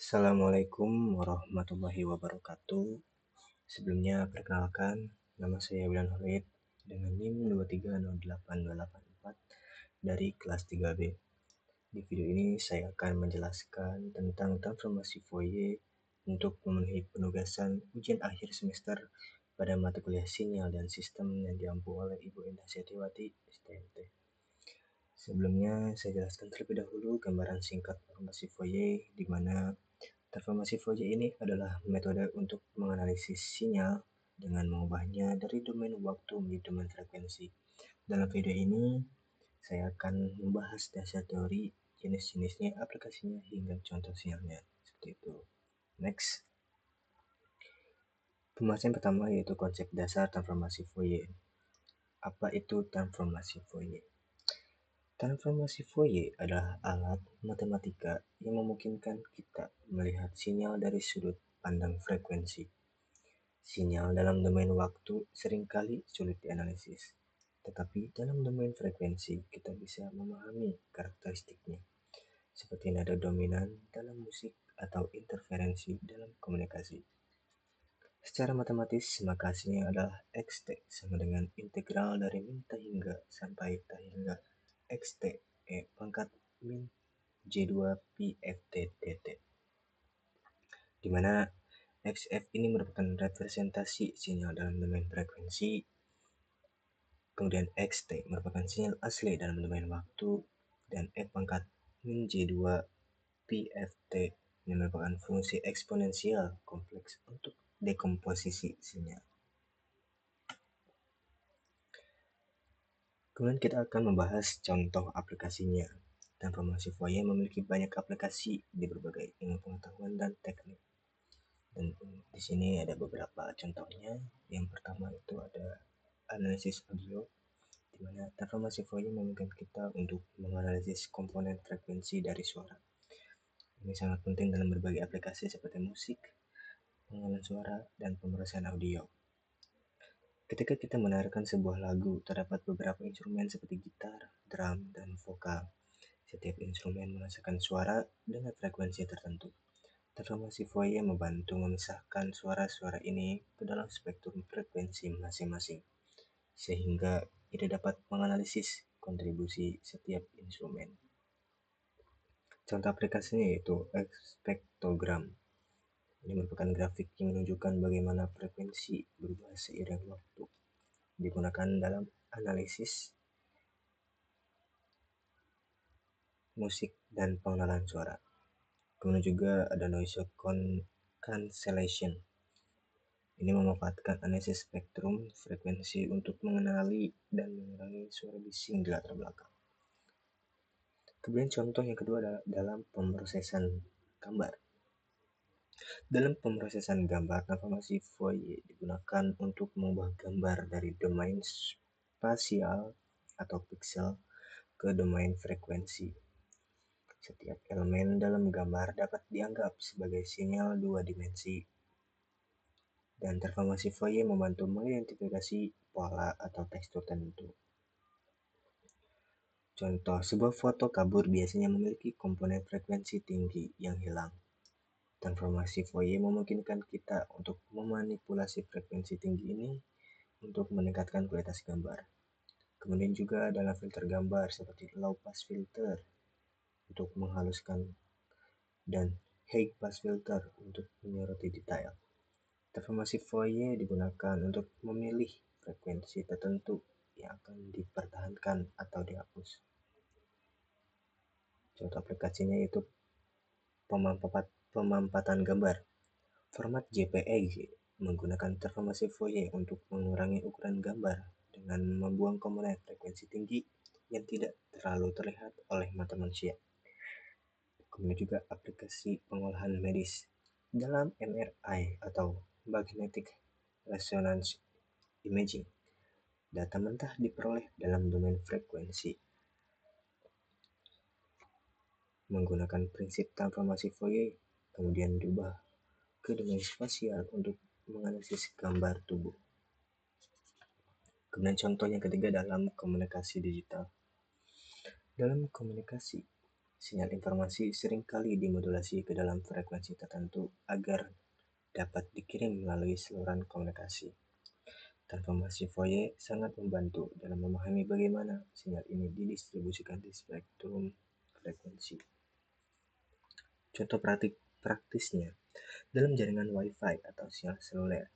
Assalamualaikum warahmatullahi wabarakatuh. Sebelumnya perkenalkan, nama saya Wildan Holid dengan NIM 2308284 dari kelas 3B. Di video ini saya akan menjelaskan tentang transformasi Fourier untuk memenuhi penugasan ujian akhir semester pada mata kuliah Sinyal dan Sistem yang diampu oleh Ibu Indah Setiawati, STMT. Sebelumnya, saya jelaskan terlebih dahulu gambaran singkat transformasi Fourier, di mana transformasi Fourier ini adalah metode untuk menganalisis sinyal dengan mengubahnya dari domain waktu menjadi domain frekuensi. Dalam video ini, saya akan membahas dasar teori, jenis-jenisnya, aplikasinya, hingga contoh sinyalnya. Seperti itu. Next. Pembahasan pertama yaitu konsep dasar transformasi Fourier. Apa itu transformasi Fourier? Transformasi Fourier adalah alat matematika yang memungkinkan kita melihat sinyal dari sudut pandang frekuensi. Sinyal dalam domain waktu seringkali sulit dianalisis, tetapi dalam domain frekuensi kita bisa memahami karakteristiknya, seperti nada dominan dalam musik atau interferensi dalam komunikasi. Secara matematis, maka hasilnya adalah xt sama dengan integral dari min t hingga sampai t hingga xt pangkat min J2 Pi Ft dt, di mana XF ini merupakan representasi sinyal dalam domain frekuensi, kemudian XT merupakan sinyal asli dalam domain waktu, dan E pangkat min J2 Pi Ft ini merupakan fungsi eksponensial kompleks untuk dekomposisi sinyal. Kemudian kita akan membahas contoh aplikasinya. Transformasi Fourier memiliki banyak aplikasi di berbagai ilmu pengetahuan dan teknik. Dan di sini ada beberapa contohnya. Yang pertama itu ada analisis audio, di mana transformasi Fourier memungkinkan kita untuk menganalisis komponen frekuensi dari suara. Ini sangat penting dalam berbagai aplikasi seperti musik, pengolahan suara, dan pemrosesan audio. Ketika kita mendengarkan sebuah lagu, terdapat beberapa instrumen seperti gitar, drum, dan vokal. Setiap instrumen menghasilkan suara dengan frekuensi tertentu. Transformasi Fourier membantu memisahkan suara-suara ini ke dalam spektrum frekuensi masing-masing, sehingga kita dapat menganalisis kontribusi setiap instrumen. Contoh aplikasinya yaitu spektrogram. Ini merupakan grafik yang menunjukkan bagaimana frekuensi berubah seiring waktu. Digunakan dalam analisis musik dan pengenalan suara. Kemudian juga ada noise cancellation. Ini memanfaatkan analisis spektrum frekuensi untuk mengenali dan mengurangi suara bising di latar belakang. Kemudian contoh yang kedua adalah dalam pemrosesan gambar. Dalam pemrosesan gambar, transformasi Fourier digunakan untuk mengubah gambar dari domain spasial atau piksel ke domain frekuensi. Setiap elemen dalam gambar dapat dianggap sebagai sinyal dua dimensi, dan transformasi Fourier membantu mengidentifikasi pola atau tekstur tertentu. Contoh, sebuah foto kabur biasanya memiliki komponen frekuensi tinggi yang hilang. Transformasi Fourier memungkinkan kita untuk memanipulasi frekuensi tinggi ini untuk meningkatkan kualitas gambar. Kemudian juga dalam filter gambar seperti low pass filter untuk menghaluskan dan high pass filter untuk menyoroti detail. Transformasi Fourier digunakan untuk memilih frekuensi tertentu yang akan dipertahankan atau dihapus. Contoh aplikasinya yaitu pemampatan gambar. Format JPEG menggunakan transformasi Fourier untuk mengurangi ukuran gambar dengan membuang komponen frekuensi tinggi yang tidak terlalu terlihat oleh mata manusia. Kemudian juga aplikasi pengolahan medis dalam MRI atau Magnetic Resonance Imaging. Data mentah diperoleh dalam domain frekuensi. Menggunakan prinsip transformasi Fourier, kemudian diubah ke domain spasial untuk menganalisis gambar tubuh. Kemudian contoh yang ketiga dalam komunikasi digital. Dalam komunikasi, Sinyal informasi seringkali dimodulasi ke dalam frekuensi tertentu agar dapat dikirim melalui saluran komunikasi. Transformasi Fourier sangat membantu dalam memahami bagaimana sinyal ini didistribusikan di spektrum frekuensi. Contoh praktisnya, dalam jaringan Wi-Fi atau sinyal seluler,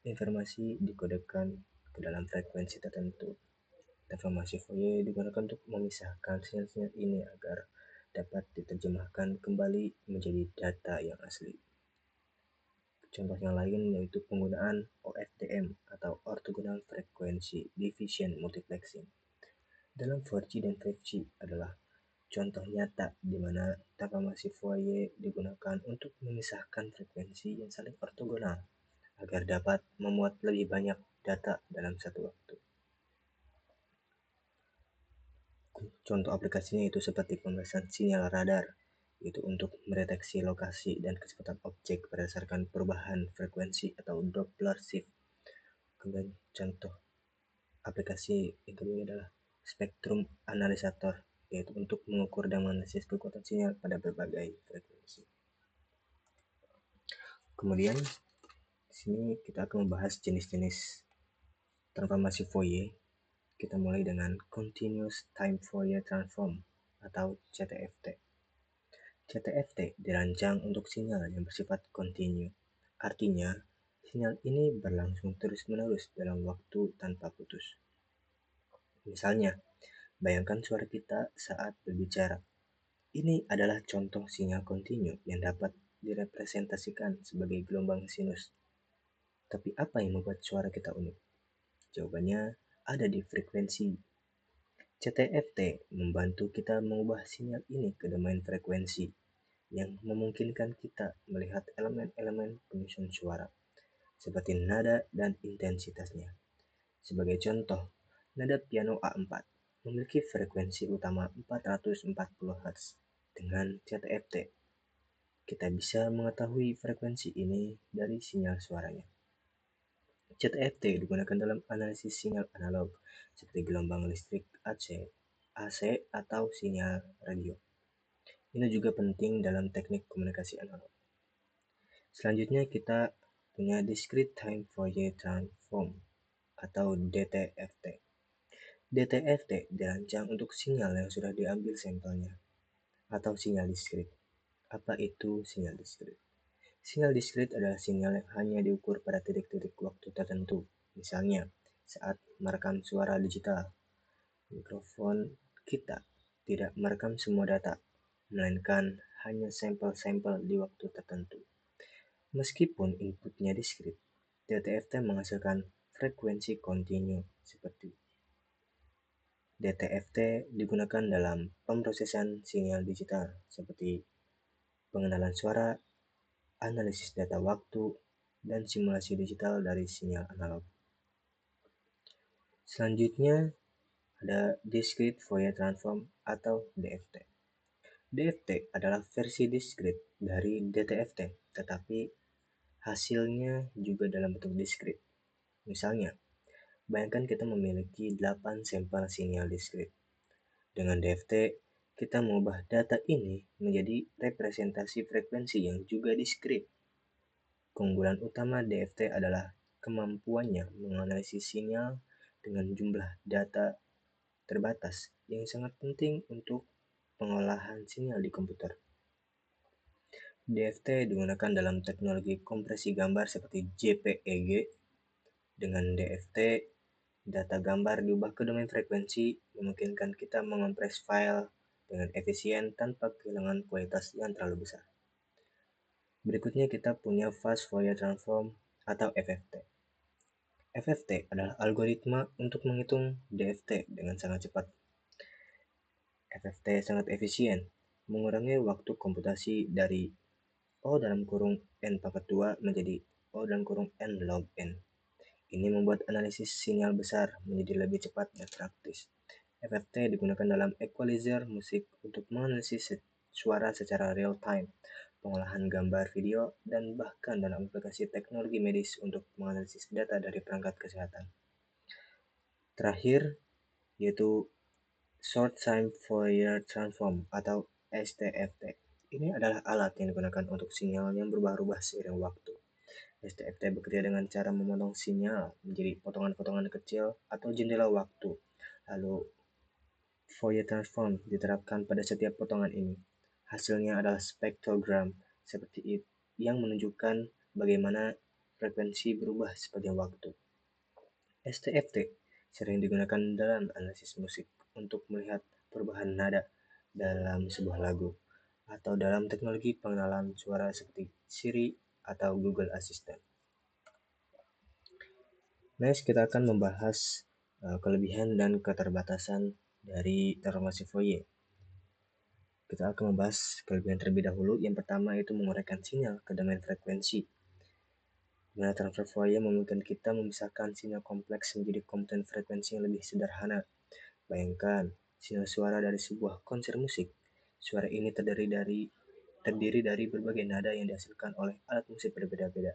informasi dikodekan ke dalam frekuensi tertentu. Transformasi Fourier digunakan untuk memisahkan sinyal-sinyal ini agar dapat diterjemahkan kembali menjadi data yang asli. Contoh yang lain yaitu penggunaan OFDM atau Orthogonal Frequency Division Multiplexing dalam 4G dan 5G adalah contoh nyata di mana transformasi Fourier digunakan untuk memisahkan frekuensi yang saling ortogonal agar dapat memuat lebih banyak data dalam satu waktu. Contoh aplikasinya itu seperti pemeriksaan sinyal radar, yaitu untuk mendeteksi lokasi dan kecepatan objek berdasarkan perubahan frekuensi atau Doppler shift. Kemudian contoh aplikasi yang kedua adalah spektrum analysator, yaitu untuk mengukur dan menganalisis kekuatan sinyal pada berbagai frekuensi. Kemudian di sini kita akan membahas jenis-jenis transformasi Fourier. Kita mulai dengan Continuous Time Fourier Transform atau CTFT. CTFT dirancang untuk sinyal yang bersifat kontinu. Artinya, sinyal ini berlangsung terus-menerus dalam waktu tanpa putus. Misalnya, bayangkan suara kita saat berbicara. Ini adalah contoh sinyal kontinu yang dapat direpresentasikan sebagai gelombang sinus. Tapi apa yang membuat suara kita unik? Jawabannya ada di frekuensi. CTFT membantu kita mengubah sinyal ini ke domain frekuensi yang memungkinkan kita melihat elemen-elemen penyusun suara, seperti nada dan intensitasnya. Sebagai contoh, nada piano A4 memiliki frekuensi utama 440 Hz. Dengan CTFT, kita bisa mengetahui frekuensi ini dari sinyal suaranya. CTFT digunakan dalam analisis sinyal analog, seperti gelombang listrik AC atau sinyal radio. Ini juga penting dalam teknik komunikasi analog. Selanjutnya kita punya Discrete Time Fourier Transform atau DTFT. DTFT dirancang untuk sinyal yang sudah diambil sampelnya atau sinyal diskrit. Apa itu sinyal diskrit? Sinyal diskrit adalah sinyal yang hanya diukur pada titik-titik waktu tertentu. Misalnya, saat merekam suara digital, mikrofon kita tidak merekam semua data, melainkan hanya sampel-sampel di waktu tertentu. Meskipun inputnya diskrit, DTFT menghasilkan frekuensi kontinu seperti DTFT digunakan dalam pemrosesan sinyal digital seperti pengenalan suara, analisis data waktu, dan simulasi digital dari sinyal analog. Selanjutnya ada Discrete Fourier Transform atau DFT. DFT adalah versi diskrit dari DTFT, tetapi hasilnya juga dalam bentuk diskrit. Misalnya, bayangkan kita memiliki 8 sampel sinyal diskrit. Dengan DFT, kita mengubah data ini menjadi representasi frekuensi yang juga diskrit. Keunggulan utama DFT adalah kemampuannya menganalisis sinyal dengan jumlah data terbatas yang sangat penting untuk pengolahan sinyal di komputer. DFT digunakan dalam teknologi kompresi gambar seperti JPEG. Dengan DFT, data gambar diubah ke domain frekuensi, memungkinkan kita mengompres file dengan efisien tanpa kehilangan kualitas yang terlalu besar. Berikutnya kita punya Fast Fourier Transform atau FFT. FFT adalah algoritma untuk menghitung DFT dengan sangat cepat. FFT sangat efisien, mengurangi waktu komputasi dari O(n)² menjadi O(n) log n. Ini membuat analisis sinyal besar menjadi lebih cepat dan praktis. FFT digunakan dalam equalizer musik untuk menganalisis suara secara real time, pengolahan gambar video, dan bahkan dalam aplikasi teknologi medis untuk menganalisis data dari perangkat kesehatan. Terakhir, yaitu Short Time Fourier Transform atau STFT. Ini adalah alat yang digunakan untuk sinyal yang berubah-ubah seiring waktu. STFT bekerja dengan cara memotong sinyal menjadi potongan-potongan kecil atau jendela waktu. Lalu Fourier transform diterapkan pada setiap potongan ini. Hasilnya adalah spektrogram seperti itu yang menunjukkan bagaimana frekuensi berubah sepanjang waktu. STFT sering digunakan dalam analisis musik untuk melihat perubahan nada dalam sebuah lagu atau dalam teknologi pengenalan suara seperti Siri atau Google Assistant. Next, kita akan membahas kelebihan dan keterbatasan dari transformasi Fourier. Kita akan membahas kelebihan terlebih dahulu. Yang pertama itu menguraikan sinyal ke domain frekuensi. Dimana transfer Fourier memungkinkan kita memisahkan sinyal kompleks menjadi komponen frekuensi yang lebih sederhana. Bayangkan sinyal suara dari sebuah konser musik. Suara ini terdiri dari berbagai nada yang dihasilkan oleh alat musik berbeda-beda.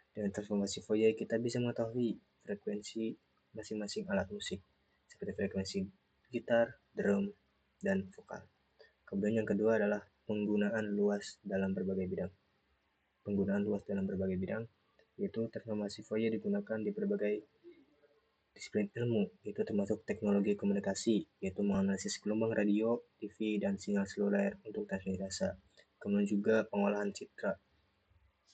Dengan transformasi Fourier kita bisa mengetahui frekuensi masing-masing alat musik, seperti frekuensi gitar, drum, dan vokal. Kemudian yang kedua adalah penggunaan luas dalam berbagai bidang, yaitu transformasi Fourier digunakan di berbagai disiplin ilmu, yaitu termasuk teknologi komunikasi, yaitu menganalisis gelombang radio, TV, dan sinyal seluler untuk transmisi rasa. Kemudian juga pengolahan citra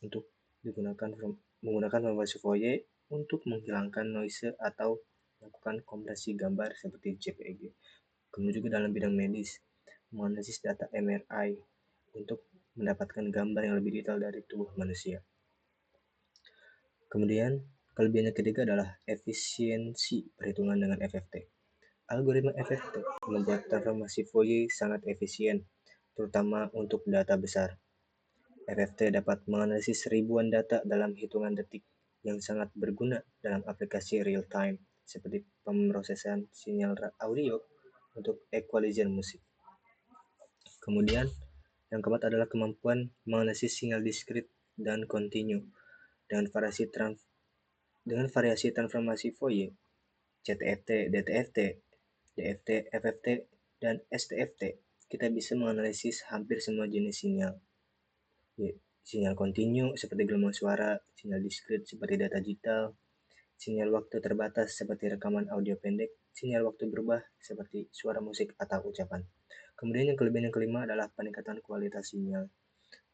untuk menggunakan transformasi Fourier untuk menghilangkan noise atau melakukan kompresi gambar seperti JPEG. Kemudian juga dalam bidang medis, menganalisis data MRI untuk mendapatkan gambar yang lebih detail dari tubuh manusia. Kemudian, kelebihan yang ketiga adalah efisiensi perhitungan dengan FFT. Algoritma FFT membuat transformasi Fourier sangat efisien, terutama untuk data besar. FFT dapat menganalisis ribuan data dalam hitungan detik yang sangat berguna dalam aplikasi real-time seperti pemrosesan sinyal audio untuk equalizer musik. Kemudian, yang keempat adalah kemampuan menganalisis sinyal diskrit dan kontinu dengan variasi transformasi Fourier, CTFT, DTFT, DFT, FFT, dan STFT. Kita bisa menganalisis hampir semua jenis sinyal. Sinyal kontinu seperti gelombang suara, sinyal diskrit seperti data digital, sinyal waktu terbatas seperti rekaman audio pendek, sinyal waktu berubah seperti suara musik atau ucapan. Kemudian yang kelebihan yang kelima adalah peningkatan kualitas sinyal.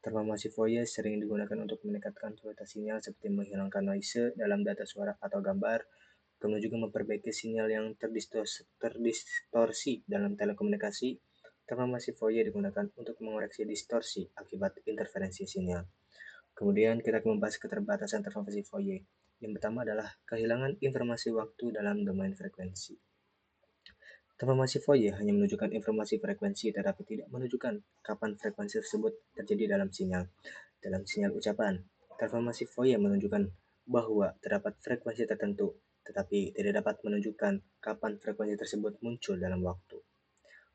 Transformasi Fourier sering digunakan untuk meningkatkan kualitas sinyal seperti menghilangkan noise dalam data suara atau gambar, kemudian juga memperbaiki sinyal yang terdistorsi dalam telekomunikasi. Transformasi Fourier digunakan untuk mengoreksi distorsi akibat interferensi sinyal. Kemudian kita akan membahas keterbatasan transformasi Fourier. Yang pertama adalah kehilangan informasi waktu dalam domain frekuensi. Transformasi Fourier hanya menunjukkan informasi frekuensi tetapi tidak menunjukkan kapan frekuensi tersebut terjadi dalam sinyal. Dalam sinyal ucapan, transformasi Fourier menunjukkan bahwa terdapat frekuensi tertentu, tetapi tidak dapat menunjukkan kapan frekuensi tersebut muncul dalam waktu.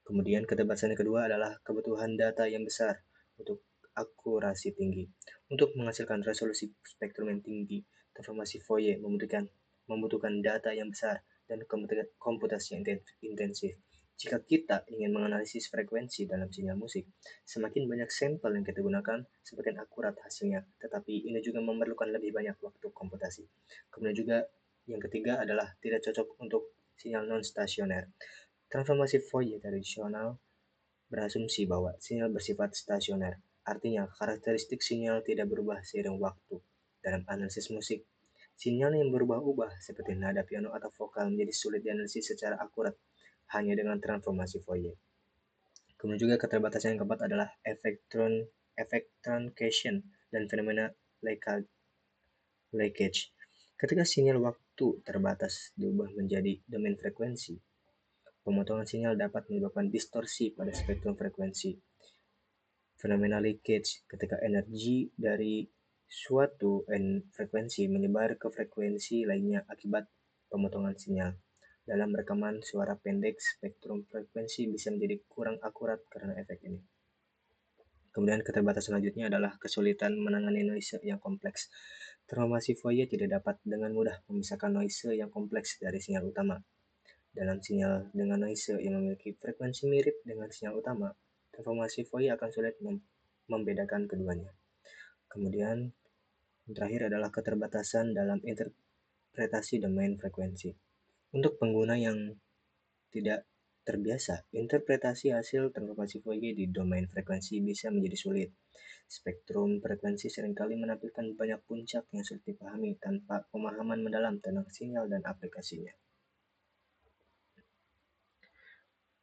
Kemudian keterbatasan yang kedua adalah kebutuhan data yang besar untuk akurasi tinggi. Untuk menghasilkan resolusi spektrum yang tinggi, transformasi Fourier membutuhkan data yang besar dan komputasi yang intensif. Jika kita ingin menganalisis frekuensi dalam sinyal musik, semakin banyak sampel yang kita gunakan, semakin akurat hasilnya. Tetapi ini juga memerlukan lebih banyak waktu komputasi. Kemudian juga yang ketiga adalah tidak cocok untuk sinyal non-stasioner. Transformasi Fourier tradisional berasumsi bahwa sinyal bersifat stasioner, artinya karakteristik sinyal tidak berubah seiring waktu. Dalam analisis musik, sinyal yang berubah-ubah seperti nada piano atau vokal menjadi sulit dianalisis secara akurat hanya dengan transformasi Fourier. Kemudian juga keterbatasan yang keempat adalah efek truncation dan fenomena leakage. Ketika sinyal waktu terbatas diubah menjadi domain frekuensi, pemotongan sinyal dapat menyebabkan distorsi pada spektrum frekuensi. Fenomena leakage ketika energi dari suatu frekuensi menyebar ke frekuensi lainnya akibat pemotongan sinyal. Dalam rekaman suara pendek, spektrum frekuensi bisa menjadi kurang akurat karena efek ini. Kemudian keterbatasan selanjutnya adalah kesulitan menangani noise yang kompleks. Transformasi Fourier tidak dapat dengan mudah memisahkan noise yang kompleks dari sinyal utama. Dalam sinyal dengan noise yang memiliki frekuensi mirip dengan sinyal utama, transformasi Fourier akan sulit membedakan keduanya. Kemudian terakhir adalah keterbatasan dalam interpretasi domain frekuensi. Untuk pengguna yang tidak terbiasa, interpretasi hasil transformasi Fourier di domain frekuensi bisa menjadi sulit. Spektrum frekuensi seringkali menampilkan banyak puncak yang sulit dipahami tanpa pemahaman mendalam tentang sinyal dan aplikasinya.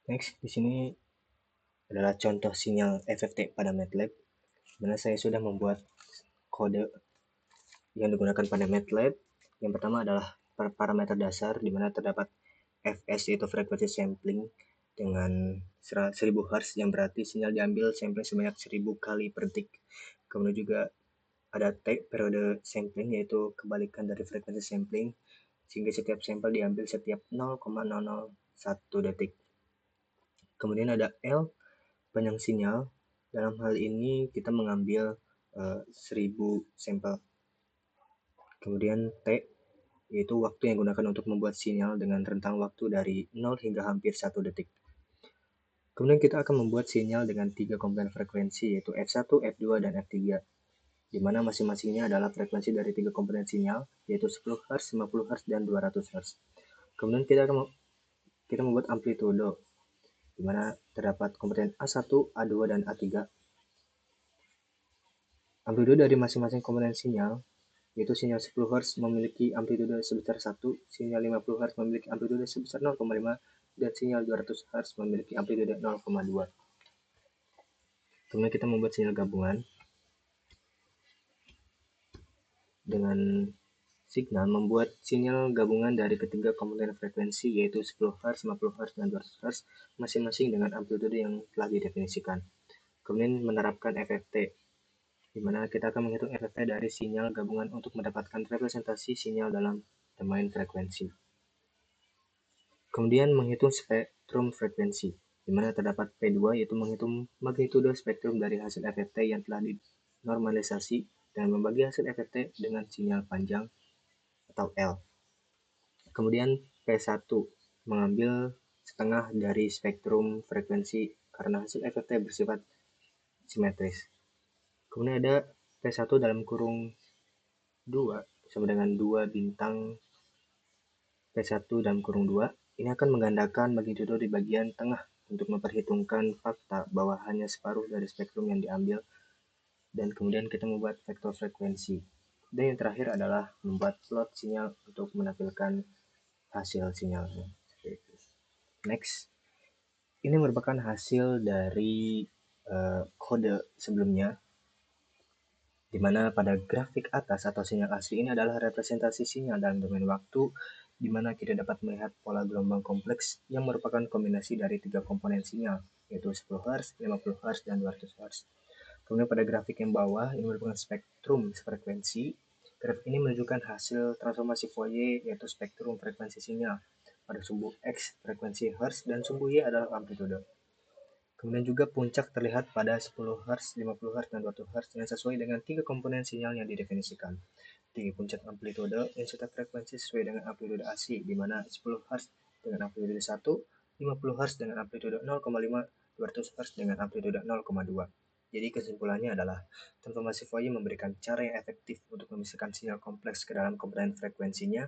Next, di sini adalah contoh sinyal FFT pada MATLAB, di mana saya sudah membuat kode yang digunakan pada MATLAB. Yang pertama adalah parameter dasar, di mana terdapat Fs yaitu frekuensi sampling dengan 1000 Hz, yang berarti sinyal diambil sampling sebanyak 1000 kali per detik. Kemudian juga ada T, periode sampling, yaitu kebalikan dari frekuensi sampling, sehingga setiap sampel diambil setiap 0,001 detik. Kemudian ada L, panjang sinyal. Dalam hal ini kita mengambil 1000 sampel. Kemudian T, yaitu waktu yang digunakan untuk membuat sinyal dengan rentang waktu dari 0 hingga hampir 1 detik. Kemudian kita akan membuat sinyal dengan 3 komponen frekuensi, yaitu F1, F2, dan F3, di mana masing-masingnya adalah frekuensi dari 3 komponen sinyal, yaitu 10 Hz, 50 Hz, dan 200 Hz. Kemudian kita membuat amplitudo, di mana terdapat komponen A1, A2, dan A3. Amplitudo dari masing-masing komponen sinyal, yaitu sinyal 10 Hz memiliki amplitudo sebesar 1, sinyal 50 Hz memiliki amplitudo sebesar 0,5, dan sinyal 200 Hz memiliki amplitudo 0,2. Kemudian kita membuat sinyal gabungan dengan signal membuat sinyal gabungan dari ketiga komponen frekuensi, yaitu 10 Hz, 50 Hz, dan 200 Hz, masing-masing dengan amplitudo yang telah didefinisikan. Kemudian menerapkan FFT, di mana kita akan menghitung FFT dari sinyal gabungan untuk mendapatkan representasi sinyal dalam domain frekuensi. Kemudian menghitung spektrum frekuensi, di mana terdapat P2, yaitu menghitung magnitudo spektrum dari hasil FFT yang telah dinormalisasi dan membagi hasil FFT dengan sinyal panjang atau L. Kemudian P1, mengambil setengah dari spektrum frekuensi karena hasil FFT bersifat simetris. Kemudian ada P1 dalam kurung 2 sama dengan 2 bintang P1 dalam kurung 2. Ini akan menggandakan magnitudo di bagian tengah untuk memperhitungkan fakta bahwa hanya separuh dari spektrum yang diambil, dan kemudian kita membuat vektor frekuensi. Dan yang terakhir adalah membuat plot sinyal untuk menampilkan hasil sinyalnya. Next, ini merupakan hasil dari kode sebelumnya, di mana pada grafik atas atau sinyal asli ini adalah representasi sinyal dalam domain waktu, di mana kita dapat melihat pola gelombang kompleks yang merupakan kombinasi dari 3 komponen sinyal, yaitu 10 Hz, 50 Hz, dan 200 Hz. Kemudian pada grafik yang bawah, ini merupakan spektrum frekuensi. Grafik ini menunjukkan hasil transformasi Fourier, yaitu spektrum frekuensi sinyal. Pada sumbu X frekuensi Hz dan sumbu Y adalah amplitudo. Kemudian juga puncak terlihat pada 10 Hz, 50 Hz, dan 200 Hz yang sesuai dengan 3 komponen sinyal yang didefinisikan. Tinggi puncak amplitudo yang serta frekuensi sesuai dengan amplitudo AC, di mana 10 Hz dengan amplitudo 1, 50 Hz dengan amplitudo 0,5, 200 Hz dengan amplitudo 0,2. Jadi kesimpulannya adalah transformasi Fourier memberikan cara yang efektif untuk memisahkan sinyal kompleks ke dalam komponen frekuensinya.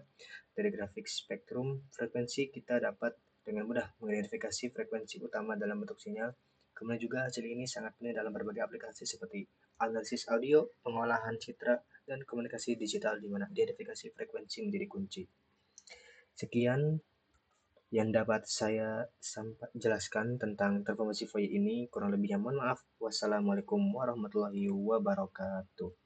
Dari grafik spektrum frekuensi kita dapat dengan mudah mengidentifikasi frekuensi utama dalam bentuk sinyal. Kemudian juga hasil ini sangat penting dalam berbagai aplikasi seperti analisis audio, pengolahan citra, dan komunikasi digital, di mana identifikasi frekuensi menjadi kunci. Sekian yang dapat saya jelaskan tentang transformasi Fourier ini. Kurang lebihnya mohon maaf. Wassalamualaikum warahmatullahi wabarakatuh.